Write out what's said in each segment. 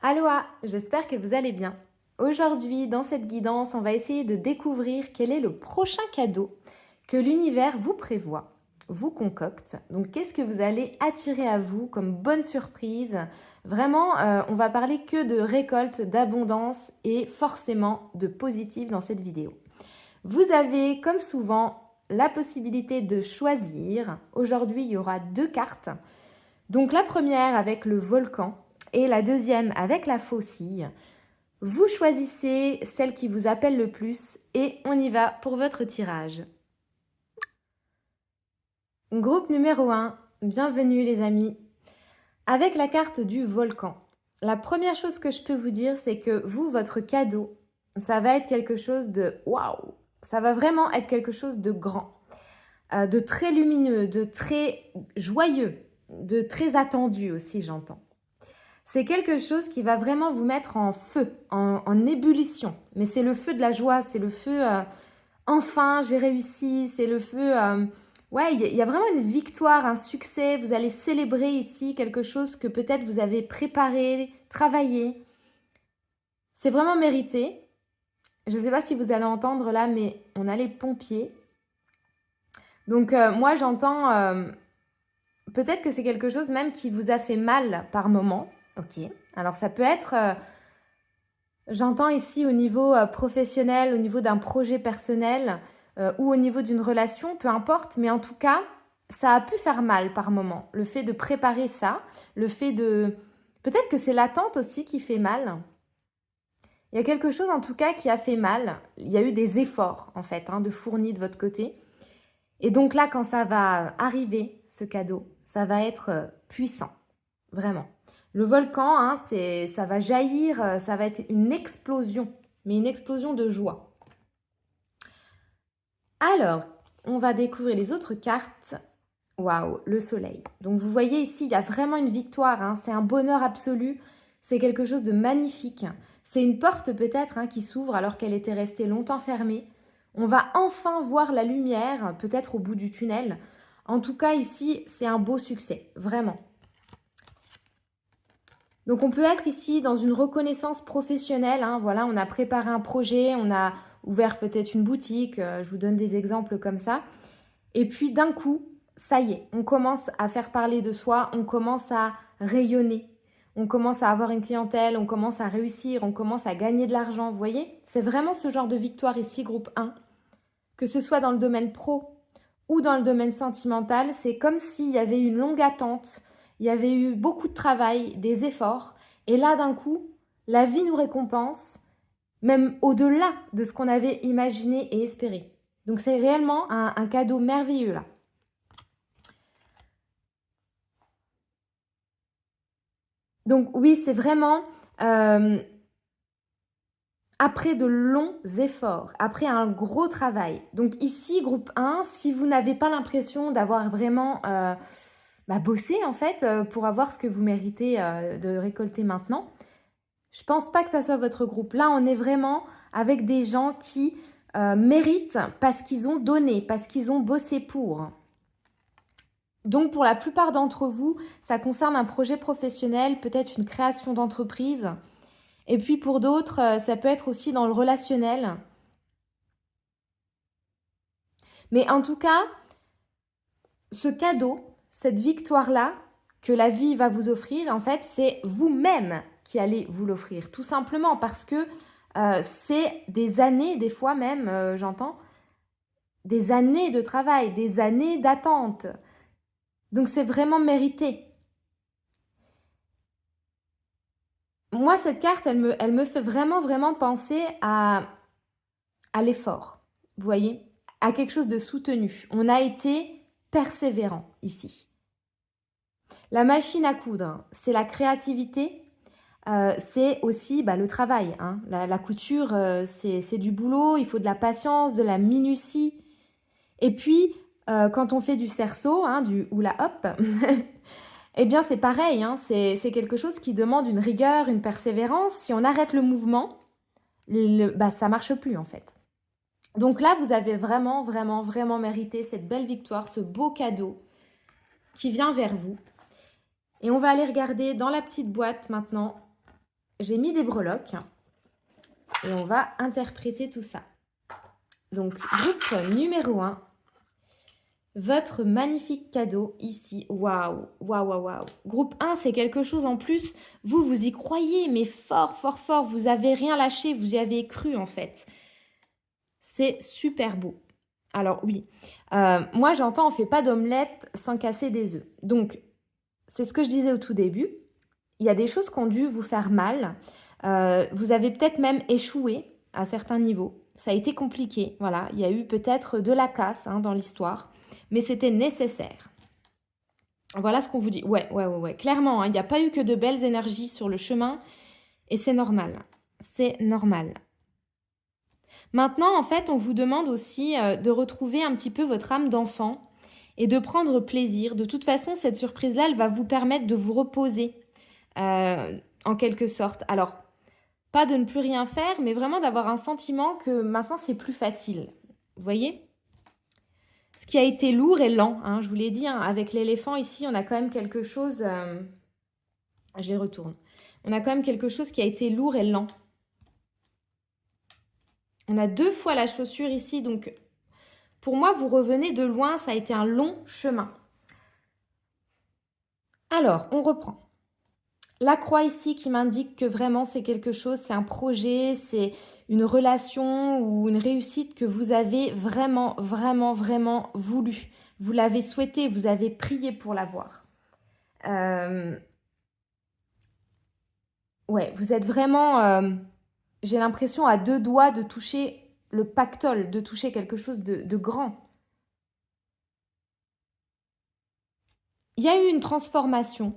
Aloha, j'espère que vous allez bien. Aujourd'hui, dans cette guidance, on va essayer de découvrir quel est le prochain cadeau que l'univers vous prévoit, vous concocte. Donc, qu'est-ce que vous allez attirer à vous comme bonne surprise? Vraiment, on va parler que de récolte, d'abondance et forcément de positif dans cette vidéo. Vous avez, comme souvent, la possibilité de choisir. Aujourd'hui, il y aura 2 cartes. Donc, la première avec le volcan et la deuxième avec la faucille. Vous choisissez celle qui vous appelle le plus et on y va pour votre tirage. Groupe numéro 1, bienvenue les amis. Avec la carte du volcan, la première chose que je peux vous dire, c'est que vous, votre cadeau, ça va être quelque chose de waouh. Ça va vraiment être quelque chose de grand, de très lumineux, de très joyeux, de très attendu aussi, j'entends. C'est quelque chose qui va vraiment vous mettre en feu, en ébullition. Mais c'est le feu de la joie, c'est le feu enfin j'ai réussi, c'est le feu... ouais, il y a vraiment une victoire, un succès. Vous allez célébrer ici quelque chose que peut-être vous avez préparé, travaillé. C'est vraiment mérité. Je ne sais pas si vous allez entendre là, mais on a les pompiers. Donc moi j'entends... peut-être que c'est quelque chose même qui vous a fait mal par moment. Ok, alors ça peut être, j'entends ici au niveau professionnel, au niveau d'un projet personnel ou au niveau d'une relation, peu importe, mais en tout cas, ça a pu faire mal par moment. Le fait de préparer ça, le fait de... Peut-être que c'est l'attente aussi qui fait mal. Il y a quelque chose en tout cas qui a fait mal. Il y a eu des efforts en fait, de fournis de votre côté. Et donc là, quand ça va arriver, ce cadeau, ça va être puissant, vraiment. Le volcan, ça va jaillir, ça va être une explosion, mais une explosion de joie. Alors, on va découvrir les autres cartes. Waouh, le soleil. Donc vous voyez ici, il y a vraiment une victoire, c'est un bonheur absolu, c'est quelque chose de magnifique. C'est une porte peut-être qui s'ouvre alors qu'elle était restée longtemps fermée. On va enfin voir la lumière, peut-être au bout du tunnel. En tout cas, ici, c'est un beau succès, vraiment. Donc on peut être ici dans une reconnaissance professionnelle. Voilà, on a préparé un projet, on a ouvert peut-être une boutique, je vous donne des exemples comme ça. Et puis d'un coup, ça y est, on commence à faire parler de soi, on commence à rayonner, on commence à avoir une clientèle, on commence à réussir, on commence à gagner de l'argent, vous voyez? C'est vraiment ce genre de victoire ici, groupe 1. Que ce soit dans le domaine pro ou dans le domaine sentimental, c'est comme s'il y avait une longue attente, il y avait eu beaucoup de travail, des efforts, et là d'un coup, la vie nous récompense, même au-delà de ce qu'on avait imaginé et espéré. Donc c'est réellement un cadeau merveilleux là. Donc oui, c'est vraiment après de longs efforts, après un gros travail. Donc ici, groupe 1, si vous n'avez pas l'impression d'avoir vraiment bossé en fait pour avoir ce que vous méritez de récolter maintenant, je pense pas que ça soit votre groupe. Là, on est vraiment avec des gens qui méritent parce qu'ils ont donné, parce qu'ils ont bossé pour. Donc pour la plupart d'entre vous, ça concerne un projet professionnel, peut-être une création d'entreprise. Et puis pour d'autres, ça peut être aussi dans le relationnel. Mais en tout cas, ce cadeau, cette victoire-là que la vie va vous offrir, en fait, c'est vous-même qui allez vous l'offrir. Tout simplement parce que c'est des années, des fois même, j'entends, des années de travail, des années d'attente. Donc c'est vraiment mérité. Moi, cette carte, elle me fait vraiment, vraiment penser à l'effort, vous voyez, à quelque chose de soutenu. On a été persévérant ici. La machine à coudre, c'est la créativité, c'est aussi le travail. La couture, c'est du boulot, il faut de la patience, de la minutie. Et puis, quand on fait du cerceau, du hula hop, eh bien c'est pareil, c'est quelque chose qui demande une rigueur, une persévérance. Si on arrête le mouvement, ça marche plus en fait. Donc là, vous avez vraiment, vraiment, vraiment mérité cette belle victoire, ce beau cadeau qui vient vers vous. Et on va aller regarder dans la petite boîte maintenant j'ai mis des breloques et on va interpréter tout ça. Donc, groupe numéro 1, votre magnifique cadeau ici. Waouh, waouh, waouh, waouh. Groupe 1, c'est quelque chose en plus. Vous y croyez, mais fort, fort, fort. Vous n'avez rien lâché, vous y avez cru en fait. C'est super beau. Alors oui, moi j'entends on ne fait pas d'omelette sans casser des œufs. Donc, c'est ce que je disais au tout début. Il y a des choses qui ont dû vous faire mal. Vous avez peut-être même échoué à certains niveaux. Ça a été compliqué. Voilà, il y a eu peut-être de la casse dans l'histoire, mais c'était nécessaire. Voilà ce qu'on vous dit. Ouais. Clairement, il n'y a pas eu que de belles énergies sur le chemin et c'est normal. C'est normal. Maintenant, en fait, on vous demande aussi de retrouver un petit peu votre âme d'enfant et de prendre plaisir. De toute façon, cette surprise-là, elle va vous permettre de vous reposer en quelque sorte. Alors, pas de ne plus rien faire, mais vraiment d'avoir un sentiment que maintenant, c'est plus facile. Vous voyez ? Ce qui a été lourd et lent, je vous l'ai dit, avec l'éléphant ici, on a quand même quelque chose... je les retourne. On a quand même quelque chose qui a été lourd et lent. On a 2 fois la chaussure ici, donc pour moi, vous revenez de loin, ça a été un long chemin. Alors, on reprend. La croix ici qui m'indique que vraiment c'est quelque chose, c'est un projet, c'est une relation ou une réussite que vous avez vraiment, vraiment, vraiment voulu. Vous l'avez souhaité, vous avez prié pour l'avoir. Ouais, vous êtes vraiment, j'ai l'impression, à 2 doigts de toucher le pactole, de toucher quelque chose de grand. Il y a eu une transformation,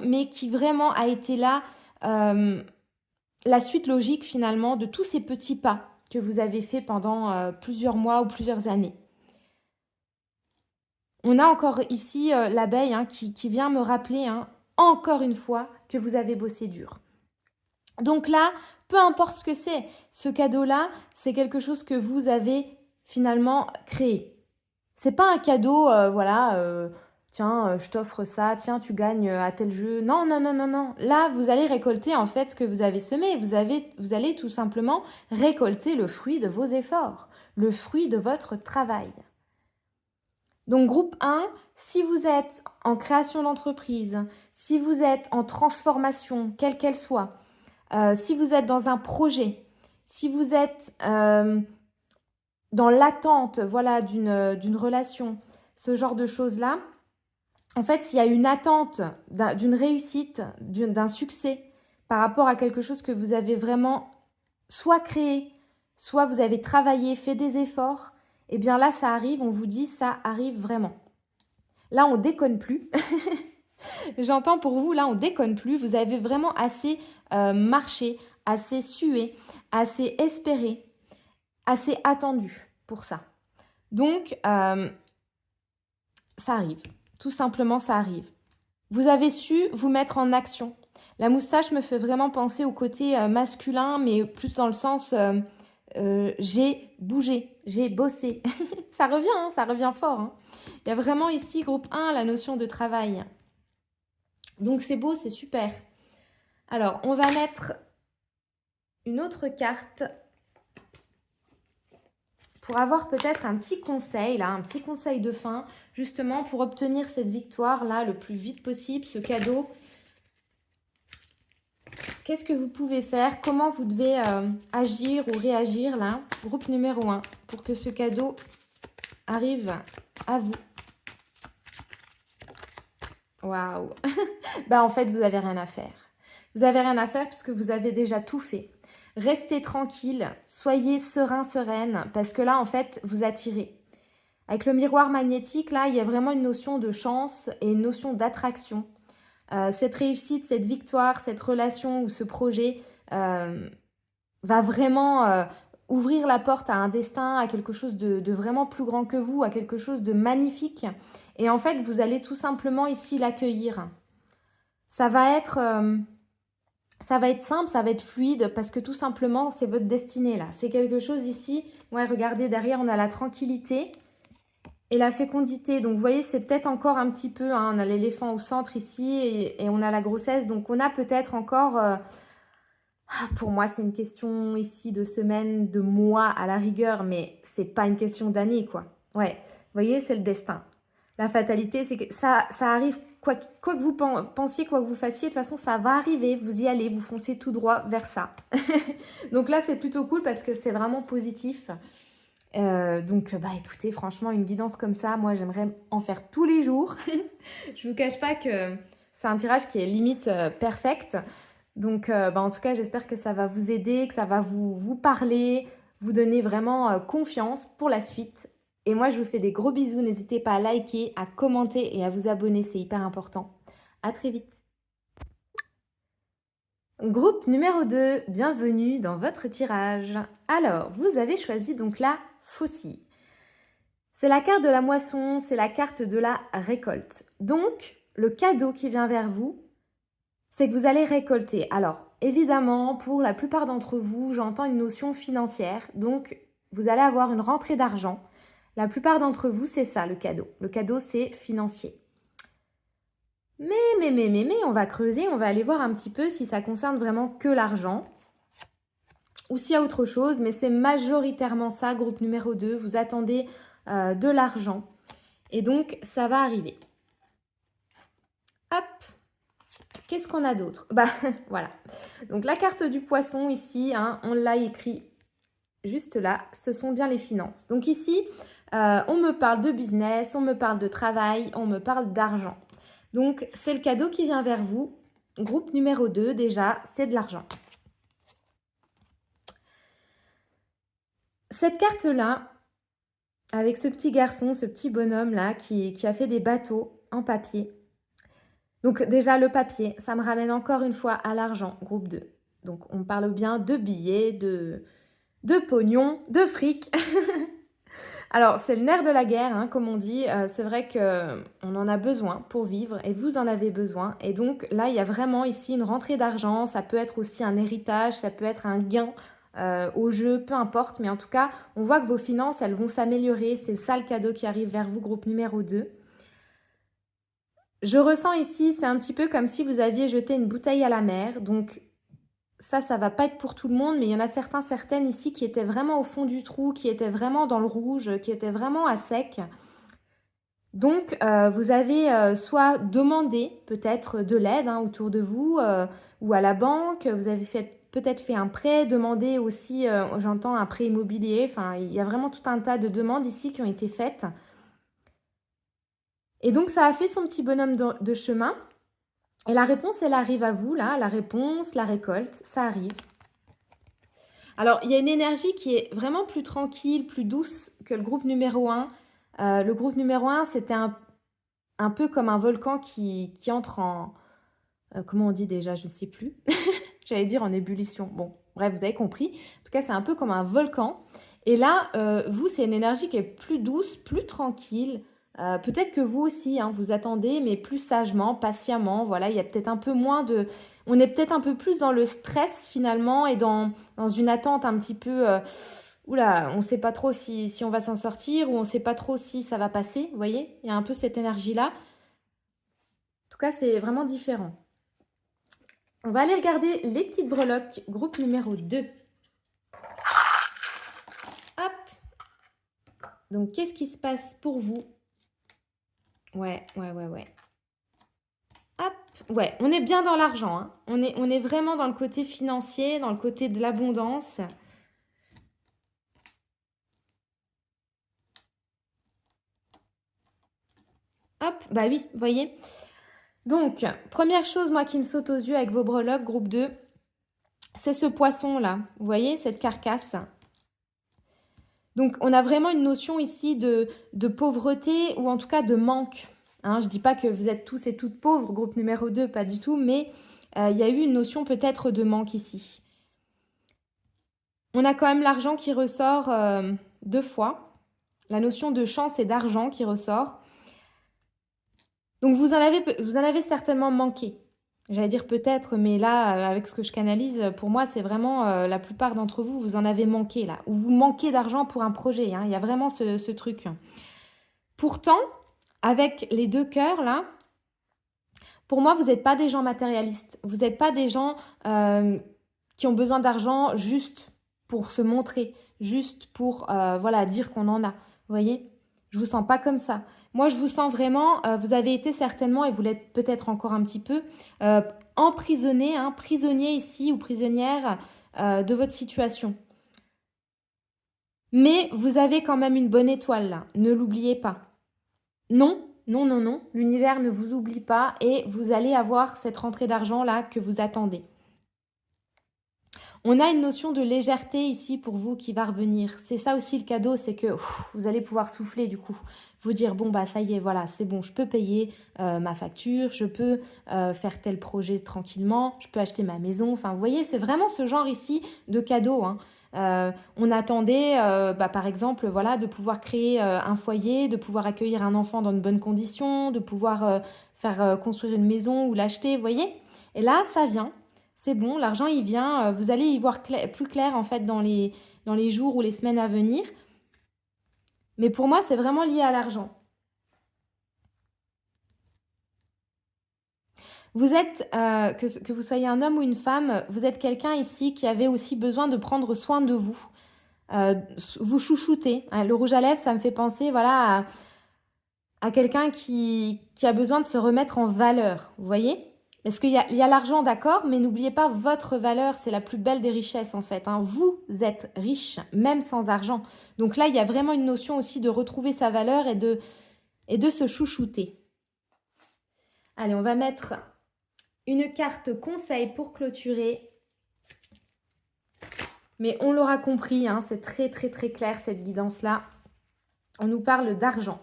mais qui vraiment a été là, la suite logique finalement de tous ces petits pas que vous avez fait pendant plusieurs mois ou plusieurs années. On a encore ici l'abeille qui vient me rappeler encore une fois que vous avez bossé dur. Donc là, peu importe ce que c'est, ce cadeau-là, c'est quelque chose que vous avez finalement créé. C'est pas un cadeau, tiens, je t'offre ça, tiens, tu gagnes à tel jeu. Non. Là, vous allez récolter en fait ce que vous avez semé. Vous allez tout simplement récolter le fruit de vos efforts, le fruit de votre travail. Donc, groupe 1, si vous êtes en création d'entreprise, si vous êtes en transformation, quelle qu'elle soit, si vous êtes dans un projet, si vous êtes dans l'attente d'une relation, ce genre de choses-là, en fait, s'il y a une attente d'une réussite, d'un succès par rapport à quelque chose que vous avez vraiment soit créé, soit vous avez travaillé, fait des efforts, eh bien là, ça arrive, on vous dit, ça arrive vraiment. Là, on déconne plus. J'entends pour vous, là, on déconne plus. Vous avez vraiment assez marché, assez sué, assez espéré, assez attendu pour ça. Donc, ça arrive. Tout simplement, ça arrive. Vous avez su vous mettre en action. La moustache me fait vraiment penser au côté masculin, mais plus dans le sens j'ai bougé, j'ai bossé. Ça revient fort. Il y a vraiment ici, groupe 1, la notion de travail. Donc c'est beau, c'est super. Alors, on va mettre une autre carte pour avoir peut-être un petit conseil, là, un petit conseil de fin, justement pour obtenir cette victoire-là le plus vite possible, ce cadeau. Qu'est-ce que vous pouvez faire? Comment vous devez agir ou réagir, là, groupe numéro 1, pour que ce cadeau arrive à vous? Waouh. En fait, vous n'avez rien à faire. Vous n'avez rien à faire puisque vous avez déjà tout fait. Restez tranquille, soyez serein, sereine, parce que là, en fait, vous attirez. Avec le miroir magnétique, là, il y a vraiment une notion de chance et une notion d'attraction. Cette réussite, cette victoire, cette relation ou ce projet va vraiment ouvrir la porte à un destin, à quelque chose de vraiment plus grand que vous, à quelque chose de magnifique. Et en fait, vous allez tout simplement ici l'accueillir. Ça va être simple, ça va être fluide parce que tout simplement, c'est votre destinée là. C'est quelque chose ici. Ouais, regardez, derrière, on a la tranquillité. et la fécondité. Donc, vous voyez, c'est peut-être encore un petit peu, hein, on a l'éléphant au centre ici et on a la grossesse. Donc, on a peut-être encore, pour moi, c'est une question ici de semaines, de mois à la rigueur, mais c'est pas une question d'années, quoi. Ouais, vous voyez, c'est le destin. La fatalité, c'est que ça arrive, quoi que vous pensiez, quoi que vous fassiez, de toute façon, ça va arriver, vous y allez, vous foncez tout droit vers ça. Donc là, c'est plutôt cool parce que c'est vraiment positif. Donc, bah écoutez, franchement, une guidance comme ça, moi, j'aimerais en faire tous les jours. Je vous cache pas que c'est un tirage qui est limite perfect. Donc, bah, en tout cas, j'espère que ça va vous aider, que ça va vous parler, vous donner vraiment confiance pour la suite. Et moi, je vous fais des gros bisous. N'hésitez pas à liker, à commenter et à vous abonner, c'est hyper important. À très vite. Groupe numéro 2, bienvenue dans votre tirage. Alors, vous avez choisi donc la faucille. C'est la carte de la moisson, c'est la carte de la récolte. Donc, le cadeau qui vient vers vous, c'est que vous allez récolter. Alors, évidemment, pour la plupart d'entre vous, j'entends une notion financière. Donc, vous allez avoir une rentrée d'argent. La plupart d'entre vous, c'est ça le cadeau. Le cadeau, c'est financier. Mais, on va creuser, on va aller voir un petit peu si ça concerne vraiment que l'argent ou s'il y a autre chose, mais c'est majoritairement ça, groupe numéro 2. Vous attendez de l'argent et donc ça va arriver. Hop, qu'est-ce qu'on a d'autre? Bah voilà, donc la carte du poisson ici, hein, on l'a écrit juste là, ce sont bien les finances. Donc ici, on me parle de business, on me parle de travail, on me parle d'argent. Donc, c'est le cadeau qui vient vers vous. Groupe numéro 2, déjà, c'est de l'argent. Cette carte-là, avec ce petit garçon, ce petit bonhomme-là, qui a fait des bateaux en papier. Donc, déjà, le papier, ça me ramène encore une fois à l'argent, groupe 2. Donc, on parle bien de billets, de pognon, de fric. Alors, c'est le nerf de la guerre, hein, comme on dit. C'est vrai qu'on en a besoin pour vivre et vous en avez besoin. Et donc, là, il y a vraiment ici une rentrée d'argent. Ça peut être aussi un héritage, ça peut être un gain au jeu, peu importe. Mais en tout cas, on voit que vos finances, elles vont s'améliorer. C'est ça le cadeau qui arrive vers vous, groupe numéro 2. Je ressens ici, c'est un petit peu comme si vous aviez jeté une bouteille à la mer. Donc, ça va pas être pour tout le monde, mais il y en a certaines ici qui étaient vraiment au fond du trou, qui étaient vraiment dans le rouge, qui étaient vraiment à sec. Donc, vous avez soit demandé peut-être de l'aide autour de vous ou à la banque, vous avez peut-être fait un prêt, demandé aussi, j'entends, un prêt immobilier. Enfin, il y a vraiment tout un tas de demandes ici qui ont été faites. Et donc, ça a fait son petit bonhomme de chemin. Et la réponse, elle arrive à vous, là. La réponse, la récolte, ça arrive. Alors, il y a une énergie qui est vraiment plus tranquille, plus douce que le groupe numéro 1. Le groupe numéro 1, c'était un peu comme un volcan qui entre en... comment on dit déjà? Je ne sais plus. J'allais dire en ébullition. Bon, bref, vous avez compris. En tout cas, c'est un peu comme un volcan. Et là, vous, c'est une énergie qui est plus douce, plus tranquille. Peut-être que vous aussi, hein, vous attendez, mais plus sagement, patiemment. Voilà, il y a peut-être un peu moins de... On est peut-être un peu plus dans le stress finalement et dans une attente un petit peu... oula, on ne sait pas trop si on va s'en sortir ou on ne sait pas trop si ça va passer. Vous voyez, il y a un peu cette énergie-là. En tout cas, c'est vraiment différent. On va aller regarder les petites breloques, groupe numéro 2. Hop. Donc, qu'est-ce qui se passe pour vous? Ouais. Hop, ouais, on est bien dans l'argent, hein. On est vraiment dans le côté financier, dans le côté de l'abondance. Hop, bah oui, vous voyez. Donc, première chose, moi, qui me saute aux yeux avec vos breloques, groupe 2, c'est ce poisson-là. Vous voyez, cette carcasse. Donc, on a vraiment une notion ici de pauvreté ou en tout cas de manque. Hein, je ne dis pas que vous êtes tous et toutes pauvres, groupe numéro 2, pas du tout, mais il y a eu une notion peut-être de manque ici. On a quand même l'argent qui ressort 2 fois. La notion de chance et d'argent qui ressort. Donc, vous en avez certainement manqué. J'allais dire peut-être, mais là, avec ce que je canalise, pour moi, c'est vraiment la plupart d'entre vous, vous en avez manqué là. Ou vous manquez d'argent pour un projet. Hein. Il y a vraiment ce truc. Pourtant, avec les 2 cœurs là, pour moi, vous n'êtes pas des gens matérialistes. Vous n'êtes pas des gens qui ont besoin d'argent juste pour se montrer, juste pour voilà, dire qu'on en a. Vous voyez? Je vous sens pas comme ça. Moi, je vous sens vraiment, vous avez été certainement, et vous l'êtes peut-être encore un petit peu, euh, emprisonné, hein, prisonnier ici ou prisonnière de votre situation. Mais vous avez quand même une bonne étoile là, ne l'oubliez pas. Non, non, non, non, l'univers ne vous oublie pas et vous allez avoir cette rentrée d'argent là que vous attendez. On a une notion de légèreté ici pour vous qui va revenir. C'est ça aussi le cadeau, c'est que vous allez pouvoir souffler du coup. Vous dire, bon bah ça y est, voilà, c'est bon, je peux payer ma facture, je peux faire tel projet tranquillement, je peux acheter ma maison. Enfin, vous voyez, c'est vraiment ce genre ici de cadeau, hein. On attendait, par exemple, voilà, de pouvoir créer un foyer, de pouvoir accueillir un enfant dans de bonnes conditions, de pouvoir faire construire une maison ou l'acheter, vous voyez. Et là, ça vient. C'est bon, l'argent il vient, vous allez y voir plus clair en fait dans les jours ou les semaines à venir. Mais pour moi, c'est vraiment lié à l'argent. Vous êtes, que vous soyez un homme ou une femme, vous êtes quelqu'un ici qui avait aussi besoin de prendre soin de vous. Vous chouchouter, hein. Le rouge à lèvres, ça me fait penser voilà, à quelqu'un qui a besoin de se remettre en valeur, vous voyez? Parce qu'il y a l'argent, d'accord, mais n'oubliez pas, votre valeur, c'est la plus belle des richesses en fait, hein. Vous êtes riche, même sans argent. Donc là, il y a vraiment une notion aussi de retrouver sa valeur et de se chouchouter. Allez, on va mettre une carte conseil pour clôturer. Mais on l'aura compris, hein, c'est très très très clair cette guidance-là. On nous parle d'argent.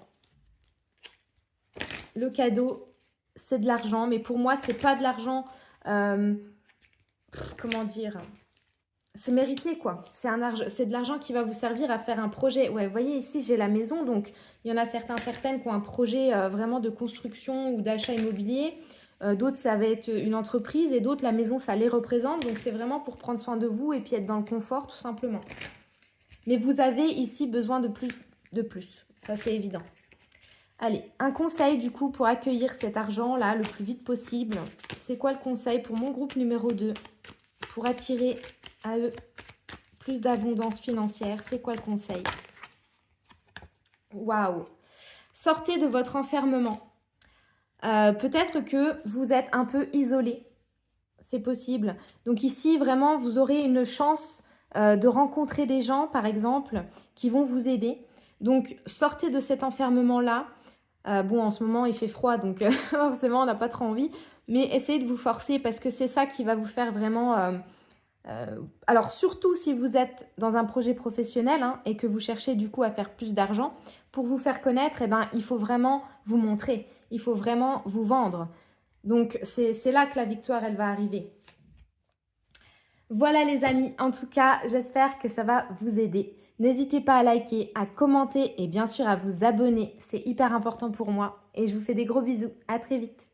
Le cadeau, c'est de l'argent, mais pour moi, c'est pas de l'argent, comment dire, c'est mérité quoi. C'est de l'argent qui va vous servir à faire un projet. Ouais, vous voyez ici, j'ai la maison, donc il y en a certaines qui ont un projet vraiment de construction ou d'achat immobilier. D'autres, ça va être une entreprise et d'autres, la maison, ça les représente. Donc, c'est vraiment pour prendre soin de vous et puis être dans le confort, tout simplement. Mais vous avez ici besoin de plus. Ça, c'est évident. Allez, un conseil du coup pour accueillir cet argent-là le plus vite possible. C'est quoi le conseil pour mon groupe numéro 2 pour attirer à eux plus d'abondance financière? C'est quoi le conseil? Waouh! Sortez de votre enfermement. Peut-être que vous êtes un peu isolé. C'est possible. Donc ici, vraiment, vous aurez une chance de rencontrer des gens, par exemple, qui vont vous aider. Donc, sortez de cet enfermement-là. Bon, en ce moment, il fait froid, donc forcément, on n'a pas trop envie. Mais essayez de vous forcer parce que c'est ça qui va vous faire vraiment... alors, surtout si vous êtes dans un projet professionnel hein, et que vous cherchez du coup à faire plus d'argent, pour vous faire connaître, eh ben, il faut vraiment vous montrer. Il faut vraiment vous vendre. Donc, c'est là que la victoire, elle va arriver. Voilà les amis, en tout cas, j'espère que ça va vous aider. N'hésitez pas à liker, à commenter et bien sûr à vous abonner. C'est hyper important pour moi. Et je vous fais des gros bisous. À très vite.